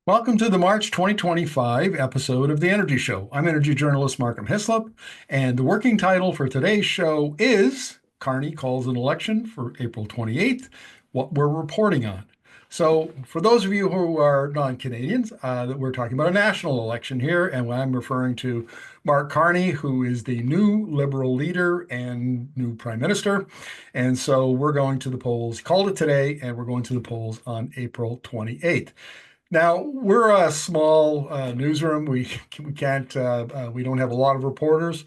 Welcome to the March 2025 episode of the Energy Show. I'm energy journalist Markham Hislop, and the working title for today's show is Carney calls an election for April 28th, what we're reporting on. So, for those of you who are non-Canadians, that we're talking about a national election here, and I'm referring to Mark Carney, who is the new Liberal leader and new Prime Minister. And so we're going to the polls, called it today, and we're going to the polls on April 28th. Now, we're a small newsroom. We can't we don't have a lot of reporters.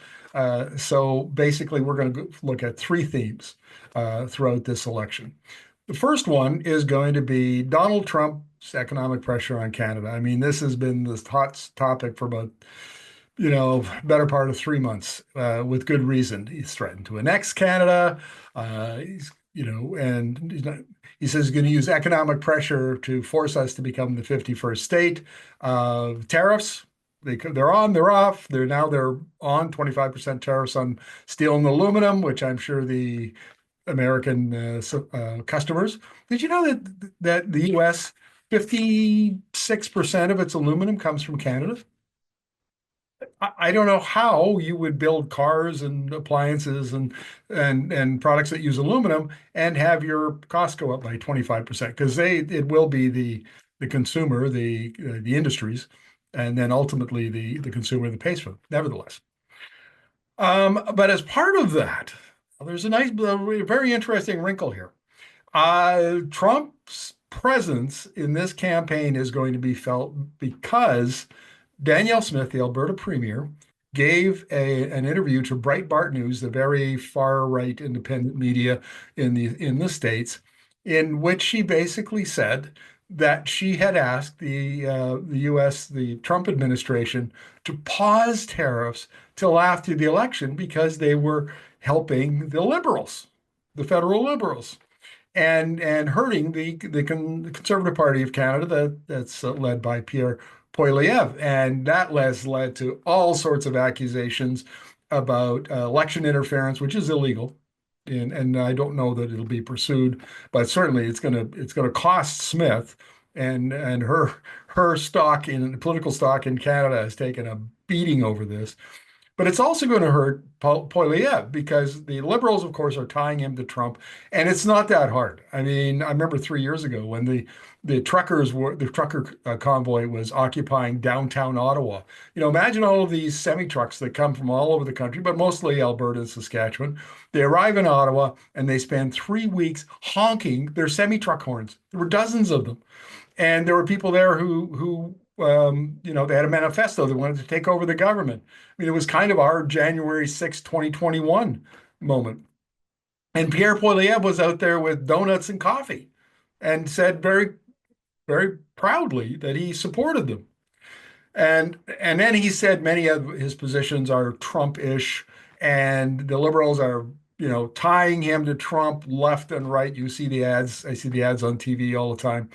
So basically, we're going to look at three themes throughout this election. The first one is going to be Donald Trump's economic pressure on Canada. I mean, this has been this hot topic for about, better part of 3 months, with good reason. He's threatened to annex Canada. And he says he's going to use economic pressure to force us to become the 51st state. Tariffs, they're on, they're off. They're on 25% tariffs on steel and aluminum, which I'm sure the American customers. Did you know that the U.S. 56% of its aluminum comes from Canada? I don't know how you would build cars and appliances and products that use aluminum and have your costs go up by 25% because it will be the consumer, the industries, and then ultimately the consumer that pays for it, nevertheless. But as part of that, there's a very interesting wrinkle here. Trump's presence in this campaign is going to be felt because Danielle Smith, the Alberta Premier, gave an interview to Breitbart News, the very far-right independent media in the States, in which she basically said that she had asked the U.S., the Trump administration, to pause tariffs till after the election because they were helping the liberals, the federal liberals, and hurting the Conservative Party of Canada that's led by Pierre Poilievre. And that has led to all sorts of accusations about election interference, which is illegal. And I don't know that it'll be pursued, but certainly it's gonna cost Smith and her stock in political stock in Canada has taken a beating over this. But it's also going to hurt Poilievre because the liberals, of course, are tying him to Trump, and it's not that hard. I mean, I remember 3 years ago when the trucker convoy was occupying downtown Ottawa. Imagine all of these semi trucks that come from all over the country, but mostly Alberta and Saskatchewan. They arrive in Ottawa and they spend 3 weeks honking their semi truck horns. There were dozens of them, and there were people there who they had a manifesto. They wanted to take over the government. I mean, it was kind of our January 6th, 2021 moment. And Pierre Poilievre was out there with donuts and coffee and said very, very proudly that he supported them. And then he said many of his positions are Trump-ish, and the liberals are, tying him to Trump left and right. You see the ads. I see the ads on TV all the time.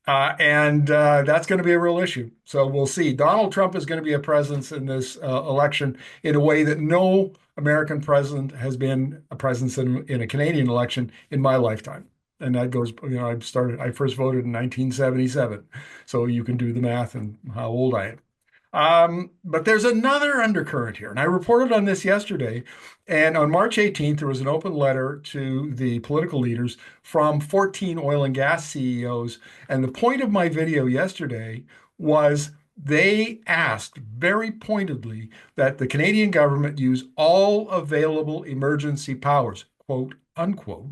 And that's going to be a real issue. So we'll see. Donald Trump is going to be a presence in this election in a way that no American president has been a presence in a Canadian election in my lifetime. And that goes, I first voted in 1977. So you can do the math and how old I am. But there's another undercurrent here, and I reported on this yesterday. And on March 18th, there was an open letter to the political leaders from 14 oil and gas CEOs. And the point of my video yesterday was they asked very pointedly that the Canadian government use all available emergency powers, quote unquote,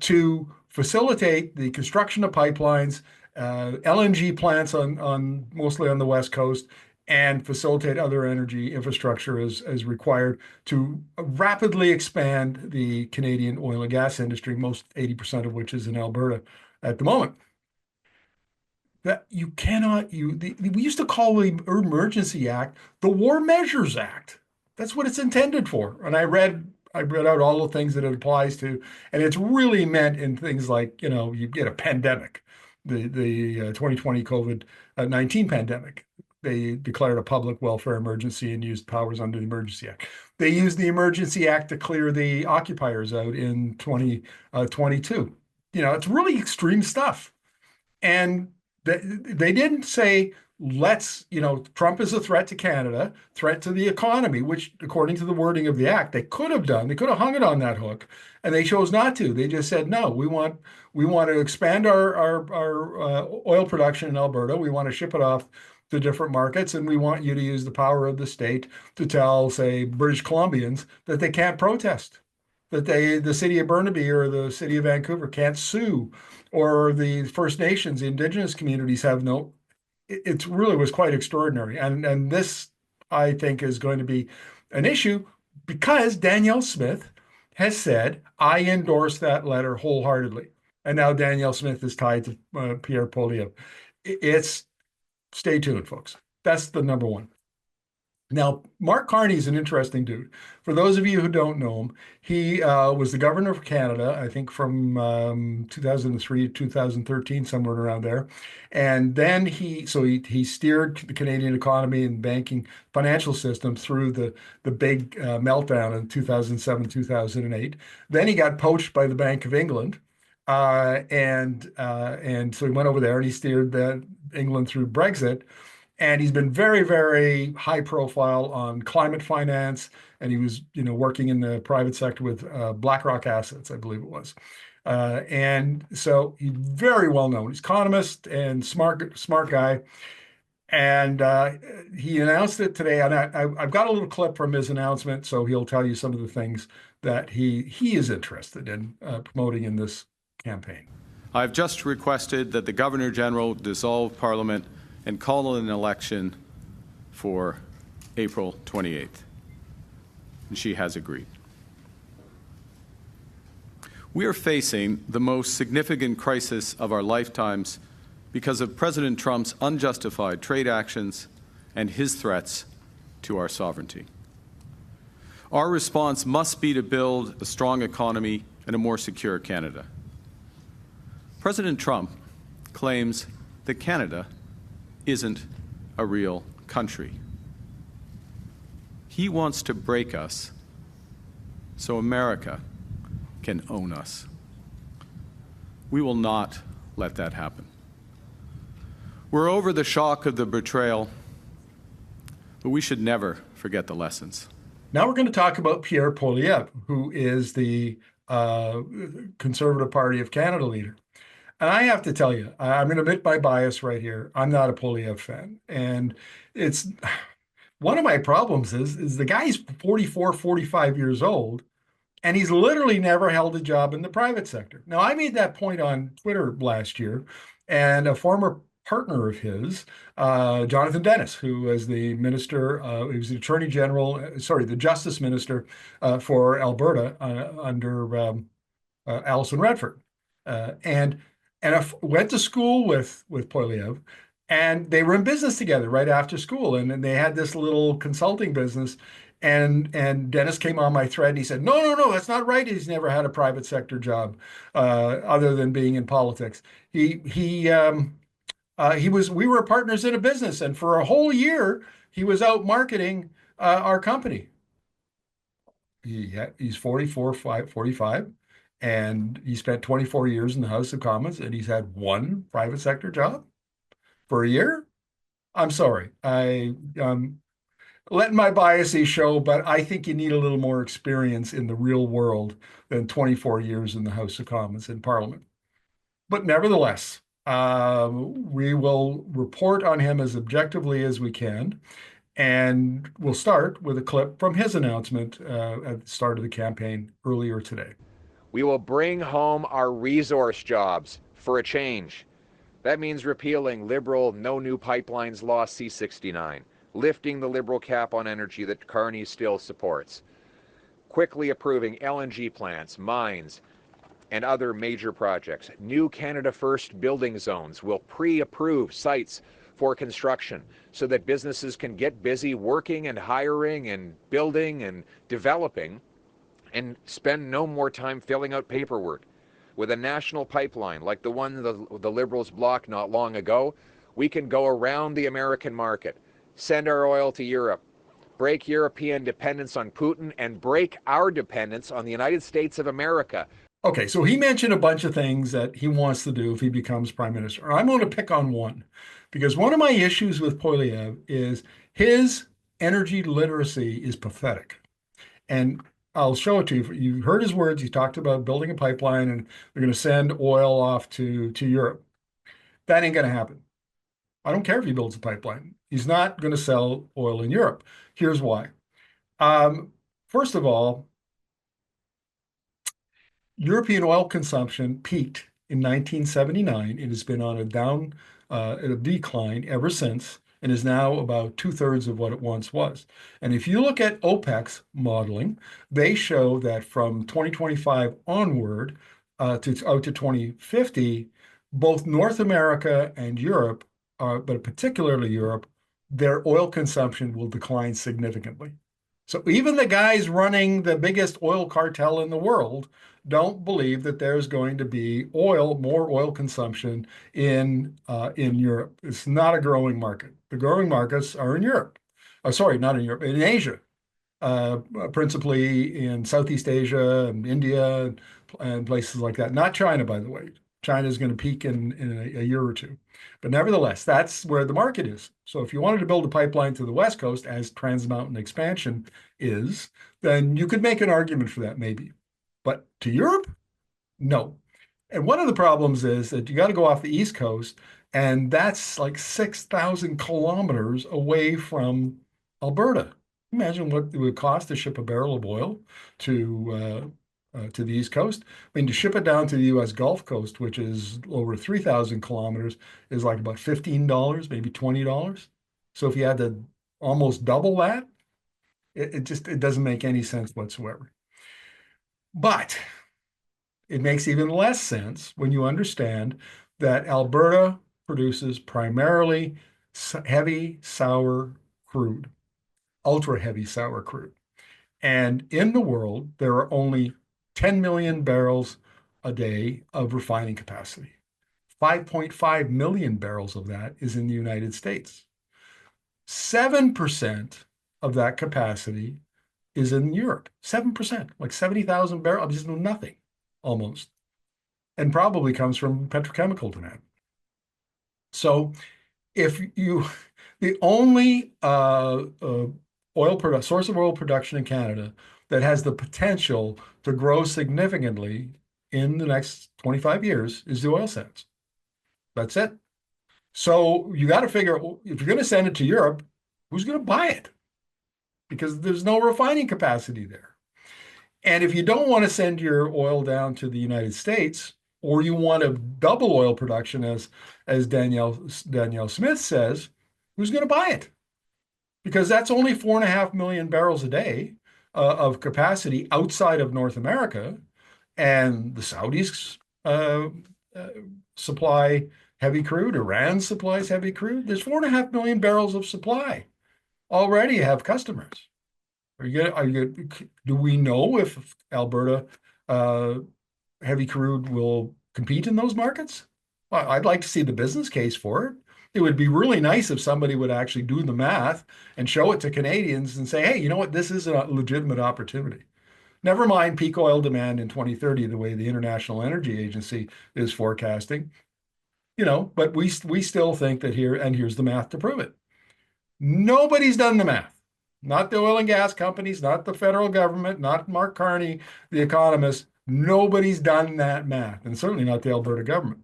to facilitate the construction of pipelines, LNG plants on mostly on the West Coast, and facilitate other energy infrastructure as required to rapidly expand the Canadian oil and gas industry, most 80% of which is in Alberta at the moment. That you cannot, we used to call the Emergency Act the War Measures Act. That's what it's intended for. And I read out all the things that it applies to, and it's really meant in things like, you get a pandemic, the 2020 COVID-19 pandemic. They declared a public welfare emergency and used powers under the Emergency Act. They used the Emergency Act to clear the occupiers out in 2022. It's really extreme stuff. And They didn't say, Trump is a threat to Canada, threat to the economy, which, according to the wording of the act, they could have done. They could have hung it on that hook, and they chose not to. They just said, no, we want to expand our oil production in Alberta. We want to ship it off to different markets, and we want you to use the power of the state to tell, say, British Columbians that they can't protest, that the city of Burnaby or the city of Vancouver can't sue, or the First Nations, the Indigenous communities have no. It really was quite extraordinary, and this, I think, is going to be an issue because Danielle Smith has said, I endorse that letter wholeheartedly. And now Danielle Smith is tied to Pierre Poilievre. It's Stay tuned, folks. That's the number one. Now, Mark Carney is an interesting dude. For those of you who don't know him, he was the governor of Canada, I think from 2003 to 2013, somewhere around there. And then he steered the Canadian economy and banking financial system through the big meltdown in 2007, 2008. Then he got poached by the Bank of England. And so he went over there and he steered England through Brexit. And he's been very, very high profile on climate finance. And he was, working in the private sector with BlackRock Assets, I believe it was. And so he's very well known. He's an economist and smart guy. And he announced it today. And I've got a little clip from his announcement, so he'll tell you some of the things that he is interested in promoting in this campaign. I've just requested that the Governor General dissolve Parliament and call an election for April 28th. And she has agreed. We are facing the most significant crisis of our lifetimes because of President Trump's unjustified trade actions and his threats to our sovereignty. Our response must be to build a strong economy and a more secure Canada. President Trump claims that Canada isn't a real country. He wants to break us so America can own us. We will not let that happen. We're over the shock of the betrayal, but we should never forget the lessons. Now we're going to talk about Pierre Poilievre, who is the Conservative Party of Canada leader. And I have to tell you, I'm going to admit my bias right here. I'm not a Poilievre fan. And it's one of my problems is the guy's 44, 45 years old, and he's literally never held a job in the private sector. Now, I made that point on Twitter last year, and a former partner of his, Jonathan Dennis, who was the minister, he was the attorney general, the justice minister for Alberta under Alison Redford. And I went to school with Poilievre, and they were in business together right after school. And they had this little consulting business. And Dennis came on my thread and he said, no, that's not right. He's never had a private sector job other than being in politics. We were partners in a business, and for a whole year, he was out marketing our company. He's 45. And he spent 24 years in the House of Commons, and he's had one private sector job for a year. I'm sorry. I'm letting my biases show, but I think you need a little more experience in the real world than 24 years in the House of Commons in Parliament. But nevertheless, we will report on him as objectively as we can. And we'll start with a clip from his announcement at the start of the campaign earlier today. We will bring home our resource jobs for a change. That means repealing Liberal No New Pipelines Law C-69, lifting the Liberal cap on energy that Carney still supports, quickly approving LNG plants, mines, and other major projects. New Canada First building zones will pre-approve sites for construction so that businesses can get busy working and hiring and building and developing and spend no more time filling out paperwork. With a national pipeline like the one the Liberals blocked not long ago, we can go around the American market, send our oil to Europe, break European dependence on Putin, and break our dependence on the United States of America. Okay, so he mentioned a bunch of things that he wants to do if he becomes prime minister. I'm going to pick on one because one of my issues with Poilievre is his energy literacy is pathetic. And I'll show it to you. You heard his words. He talked about building a pipeline and they're going to send oil off to Europe. That ain't going to happen. I don't care if he builds a pipeline. He's not going to sell oil in Europe. Here's why. Um, First of all, European oil consumption peaked in 1979. It has been on a decline ever since, and is now about two-thirds of what it once was. And if you look at OPEC's modeling, they show that from 2025 onward to 2050, both North America and Europe, but particularly Europe, their oil consumption will decline significantly. So even the guys running the biggest oil cartel in the world don't believe that there's going to be more oil consumption in Europe. It's not a growing market. The growing markets are in Europe. Sorry, not in Europe, in Asia, uh, principally in Southeast Asia and India and places like that. Not China, by the way. China is going to peak in a year or two. But nevertheless, that's where the market is. So if you wanted to build a pipeline to the West Coast, as Trans Mountain expansion is, then you could make an argument for that, maybe. But to Europe, no. And one of the problems is that you got to go off the East Coast, and that's like 6,000 kilometers away from Alberta. Imagine what it would cost to ship a barrel of oil to the East Coast. I mean, to ship it down to the U.S. Gulf Coast, which is over 3,000 kilometers, is like about $15, maybe $20. So if you had to almost double that, it doesn't make any sense whatsoever. But it makes even less sense when you understand that Alberta produces primarily heavy sour crude, ultra heavy sour crude. And in the world, there are only 10 million barrels a day of refining capacity. 5.5 million barrels of that is in the United States. 7% of that capacity is in Europe. 7%, like 70,000 barrels, just nothing almost, and probably comes from petrochemical demand. So if you, the only source of oil production in Canada that has the potential to grow significantly in the next 25 years is the oil sands. That's it. So you got to figure if you're going to send it to Europe, who's going to buy it? Because there's no refining capacity there. And if you don't want to send your oil down to the United States, or you want to double oil production, as Danielle Smith says, who's going to buy it? Because that's only 4.5 million barrels a day of capacity outside of North America, and the Saudis supply heavy crude. Iran supplies heavy crude. There's 4.5 million barrels of supply already have customers. Do we know if Alberta heavy crude will compete in those markets? Well, I'd like to see the business case for it. It would be really nice if somebody would actually do the math and show it to Canadians and say, hey, you know what? This is a legitimate opportunity. Never mind peak oil demand in 2030, the way the International Energy Agency is forecasting. But we still think that here's the math to prove it. Nobody's done the math. Not the oil and gas companies, not the federal government, not Mark Carney, the economist. Nobody's done that math, and certainly not the Alberta government.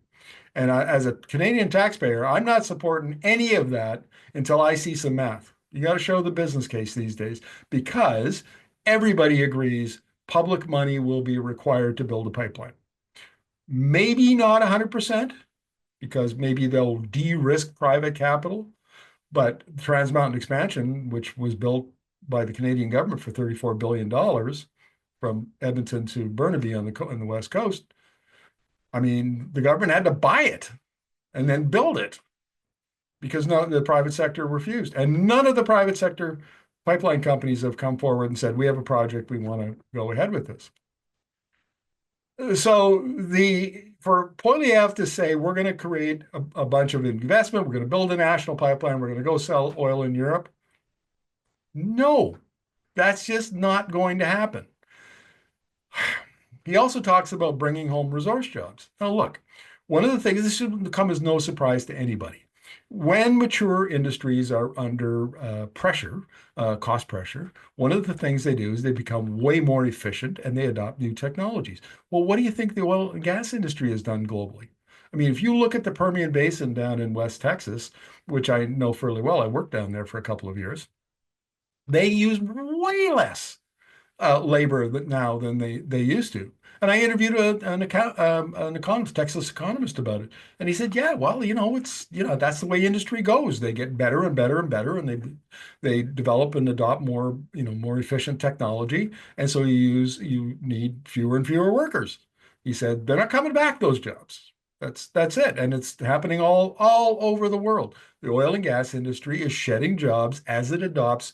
And as a Canadian taxpayer, I'm not supporting any of that until I see some math. You got to show the business case these days because everybody agrees public money will be required to build a pipeline. Maybe not 100% because maybe they'll de-risk private capital. But Trans Mountain expansion, which was built by the Canadian government for $34 billion from Edmonton to Burnaby on the West Coast, I mean, the government had to buy it and then build it because the private sector refused. And none of the private sector pipeline companies have come forward and said, we have a project, we want to go ahead with this. So for Poilievre to say we're going to create a bunch of investment, we're going to build a national pipeline, we're going to go sell oil in Europe. No, that's just not going to happen. He also talks about bringing home resource jobs. Now, look, one of the things, this should come as no surprise to anybody. When mature industries are under pressure, cost pressure, one of the things they do is they become way more efficient and they adopt new technologies. Well, what do you think the oil and gas industry has done globally? I mean, if you look at the Permian Basin down in West Texas, which I know fairly well, I worked down there for a couple of years, they use way less labor now than they used to. And I interviewed an economist, Texas economist about it, and he said, "Yeah, well, it's that's the way industry goes. They get better and better and better, and they develop and adopt more more efficient technology, and so you need fewer and fewer workers." He said, "They're not coming back, those jobs. That's it, and it's happening all over the world. The oil and gas industry is shedding jobs as it adopts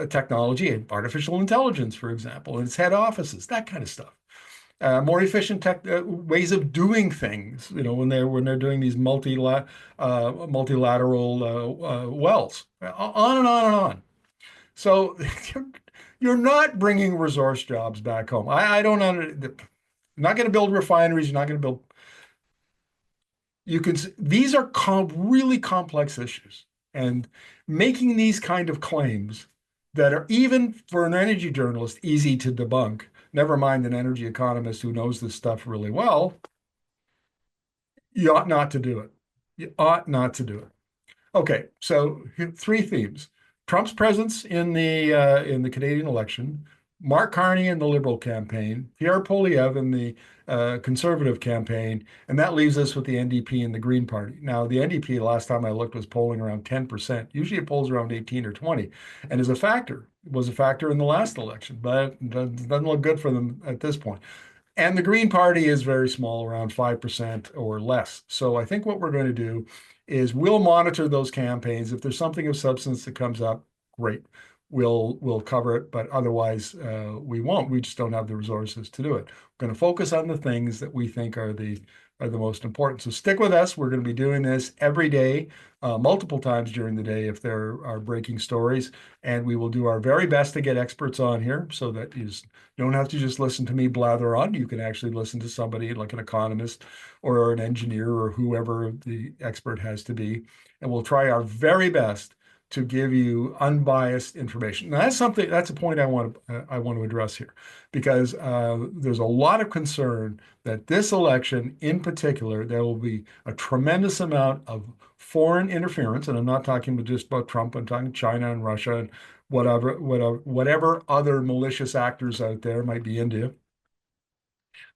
technology and artificial intelligence, for example, in its head offices, that kind of stuff. More efficient ways of doing things, when they're doing these multilateral wells, on and on and on. So you're not bringing resource jobs back home. I don't under, not going to build refineries. You're not going to build. These are really complex issues, and making these kind of claims that are, even for an energy journalist, easy to debunk, never mind an energy economist who knows this stuff really well, you ought not to do it. You ought not to do it. Okay, so three themes: Trump's presence in the Canadian election, Mark Carney in the Liberal campaign, Pierre Poilievre in the Conservative campaign, and that leaves us with the NDP and the Green Party. Now, the NDP, last time I looked, was polling around 10%. Usually it polls around 18 or 20, and was a factor in the last election, but it doesn't look good for them at this point. And the Green Party is very small, around 5% or less. So I think what we're going to do is we'll monitor those campaigns. If there's something of substance that comes up, great. We'll cover it, but otherwise we won't. We just don't have the resources to do it. We're going to focus on the things that we think are the most important. So stick with us. We're going to be doing this every day, multiple times during the day if there are breaking stories, and we will do our very best to get experts on here so that you don't have to just listen to me blather on. You can actually listen to somebody like an economist or an engineer or whoever the expert has to be, and we'll try our very best to give you unbiased information. Now, that's a point I want to address here, because there's a lot of concern that this election in particular, there will be a tremendous amount of foreign interference, and I'm not talking just about Trump, I'm talking China and Russia and whatever other malicious actors out there, might be India.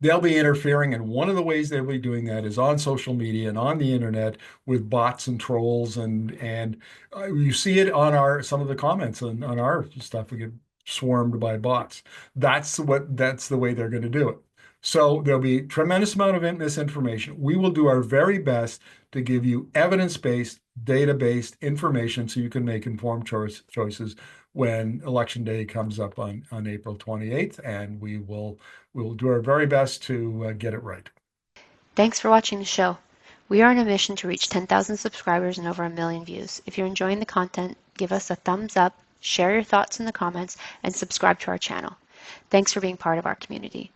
They'll be interfering, and one of the ways they'll be doing that is on social media and on the internet with bots and trolls, and you see it on some of the comments on our stuff. We get swarmed by bots. That's the way they're going to do it. So there'll be a tremendous amount of misinformation. We will do our very best to give you evidence-based, data-based information so you can make informed choices when election day comes up on April 28th, and we'll do our very best to get it right. Thanks for watching the show. We are on a mission to reach 10,000 subscribers and over 1 million views. If you're enjoying the content, give us a thumbs up, share your thoughts in the comments, and subscribe to our channel. Thanks for being part of our community.